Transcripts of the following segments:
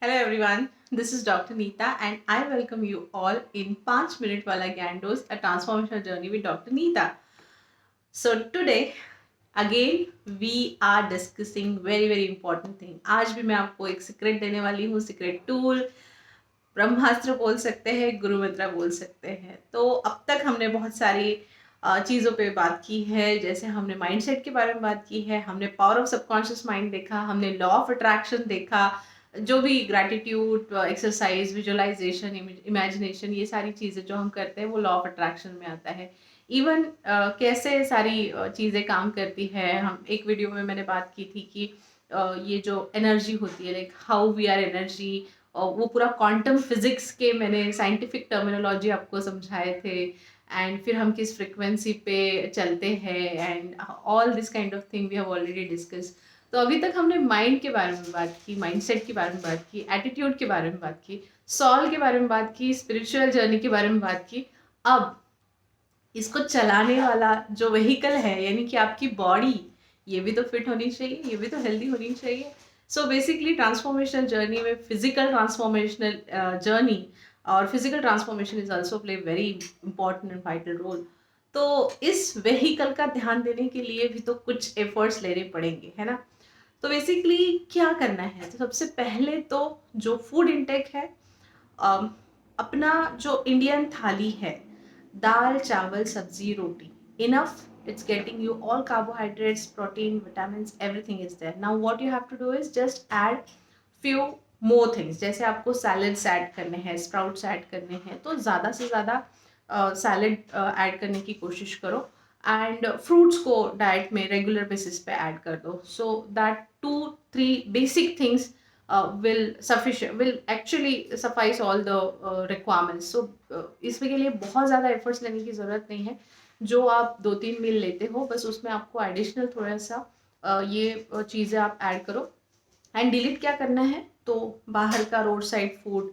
Hello everyone, this is Dr. Neeta and I welcome you all in 5 minute wala ज्ञान dose a transformational journey with Dr. Neeta. So today again we are discussing very important thing. आज भी मैं आपको एक secret देने वाली हूँ, secret tool, ब्रह्मास्त्र बोल सकते हैं, गुरु मंत्र बोल सकते हैं। तो अब तक हमने बहुत सारी चीज़ों पे बात की है, जैसे हमने माइंडसेट के बारे में बात की है, हमने पावर ऑफ सबकॉन्शियस माइंड देखा, हमने लॉ ऑफ अट्रैक्शन देखा, जो भी ग्रैटिट्यूड एक्सरसाइज, विजुअलाइजेशन, इमेजिनेशन, ये सारी चीज़ें जो हम करते हैं वो लॉ ऑफ अट्रैक्शन में आता है। इवन कैसे सारी चीज़ें काम करती है, हम एक वीडियो में मैंने बात की थी कि ये जो एनर्जी होती है, like how we are energy, वो पूरा क्वांटम फिजिक्स के मैंने साइंटिफिक टर्मिनोलॉजी आपको समझाए थे, एंड फिर हम किस फ्रिक्वेंसी पे चलते हैं, and all this kind of thing we have already discuss. तो अभी तक हमने माइंड के बारे में बात की, माइंडसेट के बारे में बात की, एटीट्यूड के बारे में बात की, सॉल के बारे में बात की, स्पिरिचुअल जर्नी के बारे में बात की। अब इसको चलाने वाला जो व्हीकल है, यानी कि आपकी बॉडी, ये भी तो फिट होनी चाहिए, ये भी तो हेल्दी होनी चाहिए। सो बेसिकली ट्रांसफॉर्मेशनल जर्नी में फिजिकल ट्रांसफॉर्मेशनल जर्नी और physical transformation is also play very important and vital role. तो इस व्हीकल का ध्यान देने के लिए भी तो कुछ एफर्ट्स लेने पड़ेंगे, है ना। तो बेसिकली क्या करना है, तो सबसे पहले तो जो फूड इंटेक है, अम, अपना जो इंडियन थाली है, दाल चावल सब्जी रोटी, enough, it's getting you all carbohydrates, protein, vitamins, everything is there. Now what you have to do is just add few more things. जैसे आपको सैलड्स ऐड करने हैं, स्प्राउट्स ऐड करने हैं, तो ज़्यादा से ज़्यादा सैलड ऐड करने की कोशिश करो, एंड फ्रूट्स को डाइट में रेगुलर बेसिस पे ऐड कर दो, so that 2-3 basic things will actually suffice all the requirements. So इसके लिए बहुत ज़्यादा एफर्ट्स लेने की ज़रूरत नहीं है। जो आप 2-3 मील लेते हो, बस उसमें आपको एडिशनल थोड़ा सा ये चीज़ें आप ऐड करो। एंड डिलीट क्या करना है, तो बाहर का road side food,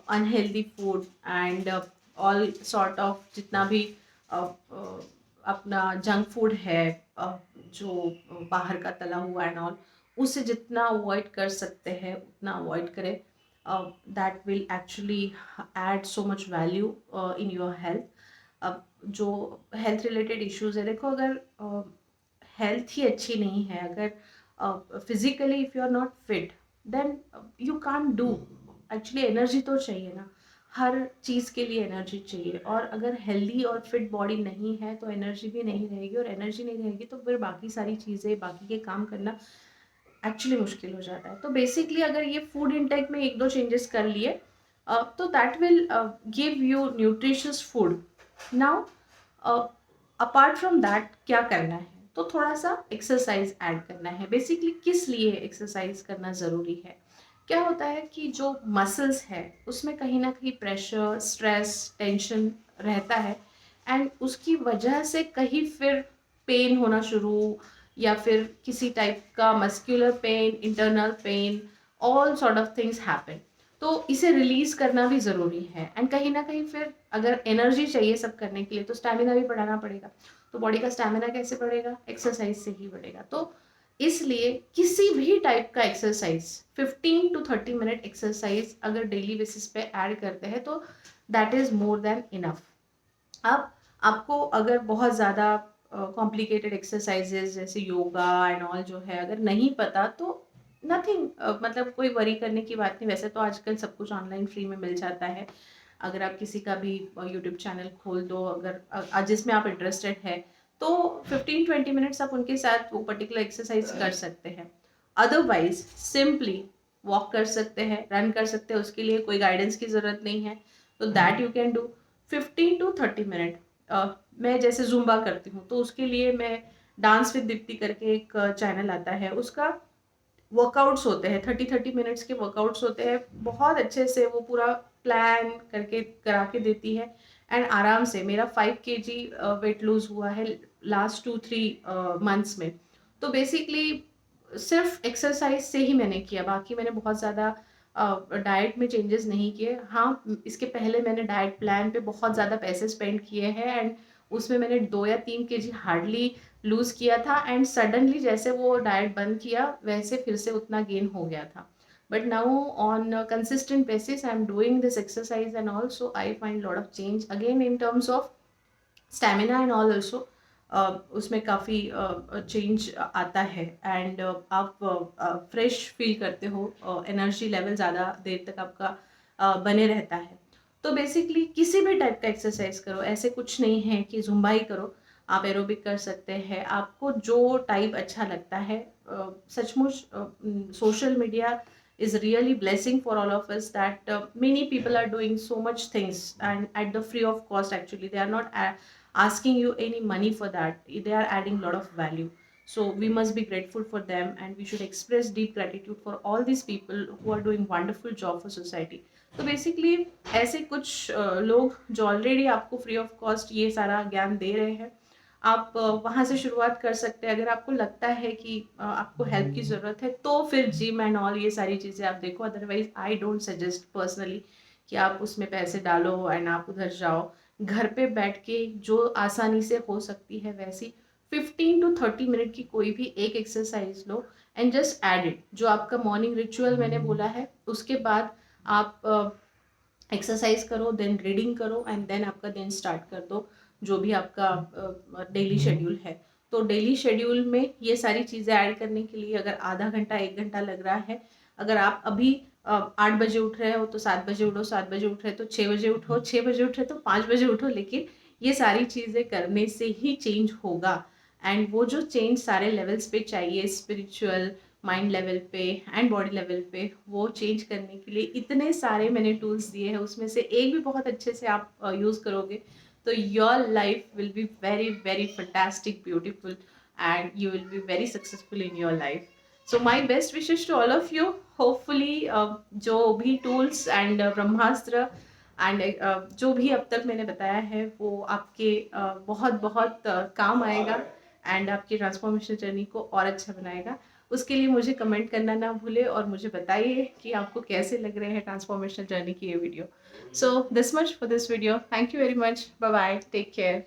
unhealthy food, and all sort of जितना भी अपना जंक फूड है, जो बाहर का तला हुआ एंड ऑल, उसे जितना अवॉइड कर सकते हैं उतना अवॉइड करें। That will actually add so much value in your health. अब जो हेल्थ रिलेटेड इश्यूज है, देखो, अगर हेल्थ ही अच्छी नहीं है, अगर physically if you are not fit, then you can't do. Actually energy तो चाहिए ना, हर चीज़ के लिए एनर्जी चाहिए, और अगर हेल्दी और फिट बॉडी नहीं है तो एनर्जी भी नहीं रहेगी, और एनर्जी नहीं रहेगी तो फिर बाकी सारी चीज़ें, बाकी के काम करना एक्चुअली मुश्किल हो जाता है। तो बेसिकली अगर ये फूड इंटेक में 1-2 चेंजेस कर लिए, तो that will give you nutritious food. Now apart from that क्या करना है, तो थोड़ा सा एक्सरसाइज ऐड करना है। बेसिकली किस लिए एक्सरसाइज करना ज़रूरी है, क्या होता है कि जो मसल्स है उसमें कहीं ना कहीं प्रेशर, स्ट्रेस, टेंशन रहता है, एंड उसकी वजह से कहीं फिर पेन होना शुरू, या फिर किसी टाइप का muscular pain, internal pain, all sort of things happen. तो इसे रिलीज करना भी ज़रूरी है, एंड कहीं ना कहीं फिर अगर एनर्जी चाहिए सब करने के लिए तो स्टैमिना भी बढ़ाना पड़ेगा। तो बॉडी का स्टैमिना कैसे बढ़ेगा, एक्सरसाइज से ही बढ़ेगा। तो इसलिए किसी भी टाइप का एक्सरसाइज, 15 to 30 मिनट एक्सरसाइज अगर डेली बेसिस पे ऐड करते हैं तो that is more than enough. अब आपको अगर बहुत ज़्यादा कॉम्प्लिकेटेड एक्सरसाइजेज जैसे योगा एंड ऑल जो है अगर नहीं पता, तो नथिंग, मतलब कोई वरी करने की बात नहीं। वैसे तो आजकल सब कुछ ऑनलाइन फ्री में मिल जाता है। अगर आप किसी का भी यूट्यूब चैनल खोल दो, अगर जिसमें आप इंटरेस्टेड है, तो 15-20 मिनट्स आप उनके साथ वो पर्टिकुलर एक्सरसाइज कर सकते हैं। अदरवाइज सिंपली वॉक कर सकते हैं, रन कर सकते हैं, उसके लिए कोई गाइडेंस की ज़रूरत नहीं है। तो that you can do 15 to 30 minute. मैं जैसे जुम्बा करती हूँ तो उसके लिए मैं डांस विद दीप्ति करके एक चैनल आता है, उसका वर्कआउट्स होते हैं, 30-30 मिनट्स के वर्कआउट्स होते हैं। बहुत अच्छे से वो पूरा प्लान करके करा के देती है, एंड आराम से मेरा 5 kg वेट लूज हुआ है लास्ट 2-3 मंथ्स में। तो बेसिकली सिर्फ एक्सरसाइज से ही मैंने किया, बाकी मैंने बहुत ज़्यादा डाइट में चेंजेस नहीं किए। हाँ, इसके पहले मैंने डाइट प्लान पे बहुत ज़्यादा पैसे स्पेंड किए हैं, एंड उसमें मैंने 2 या 3 kg हार्डली लूज़ किया था, एंड सडनली जैसे वो डाइट बंद किया वैसे फिर से उतना गेन हो गया था। But now on a consistent basis, I'm doing this exercise and also I find lot of change again in terms of stamina and all also उसमें काफ़ी चेंज आता है एंड आप फ्रेश फील करते हो, एनर्जी लेवल ज़्यादा देर तक आपका बने रहता है. तो बेसिकली किसी भी टाइप का एक्सरसाइज करो, ऐसे कुछ नहीं है कि जुम्बा ही करो, आप एरोबिक कर सकते हैं, आपको जो टाइप अच्छा लगता है. सचमुच social media is really blessing for all of us that many people are doing so much things and at the free of cost. Actually they are not asking you any money for that, they are adding a lot of value. So we must be grateful for them and we should express deep gratitude for all these people who are doing wonderful job for society. तो basically ऐसे कुछ लोग जो already आपको free of cost ये सारा ज्ञान दे रहे हैं, आप वहाँ से शुरुआत कर सकते हैं. अगर आपको लगता है कि आपको हेल्प की ज़रूरत है तो फिर जिम एंड ऑल ये सारी चीज़ें आप देखो. Otherwise I don't suggest personally कि आप उसमें पैसे डालो एंड आप उधर जाओ. घर पे बैठ के जो आसानी से हो सकती है वैसी 15 to 30 मिनट की कोई भी एक एक्सरसाइज लो एंड जस्ट एड इट. जो आपका मॉर्निंग रिचुअल मैंने बोला है उसके बाद आप एक्सरसाइज करो, देन रीडिंग करो एंड देन आपका दिन स्टार्ट कर दो जो भी आपका डेली शेड्यूल है. तो डेली शेड्यूल में ये सारी चीज़ें ऐड करने के लिए अगर आधा घंटा 1 घंटा लग रहा है, अगर आप अभी 8 बजे उठ रहे हो तो 7 बजे उठो, 7 बजे उठ रहे हो तो 6 बजे उठो, 6 बजे उठ रहे हो तो 5 बजे उठो. लेकिन ये सारी चीज़ें करने से ही चेंज होगा. एंड वो जो चेंज सारे लेवल्स पे चाहिए, स्पिरिचुअल, माइंड लेवल पे एंड बॉडी लेवल पे, वो चेंज करने के लिए इतने सारे मैंने टूल्स दिए हैं. उसमें से एक भी बहुत अच्छे से आप यूज़ करोगे तो your life will be very very fantastic, beautiful and you will be very successful in your life. So my best wishes to all of you. Hopefully जो भी टूल्स एंड ब्रह्मास्त्र एंड जो भी अब तक मैंने बताया है वो आपके बहुत बहुत काम आएगा एंड आपकी ट्रांसफॉर्मेशन जर्नी को और अच्छा बनाएगा. उसके लिए मुझे कमेंट करना ना भूले और मुझे बताइए कि आपको कैसे लग रहे हैं ट्रांसफॉर्मेशन जर्नी की ये video. So this much for this video. Thank you very much. Bye bye. Take care.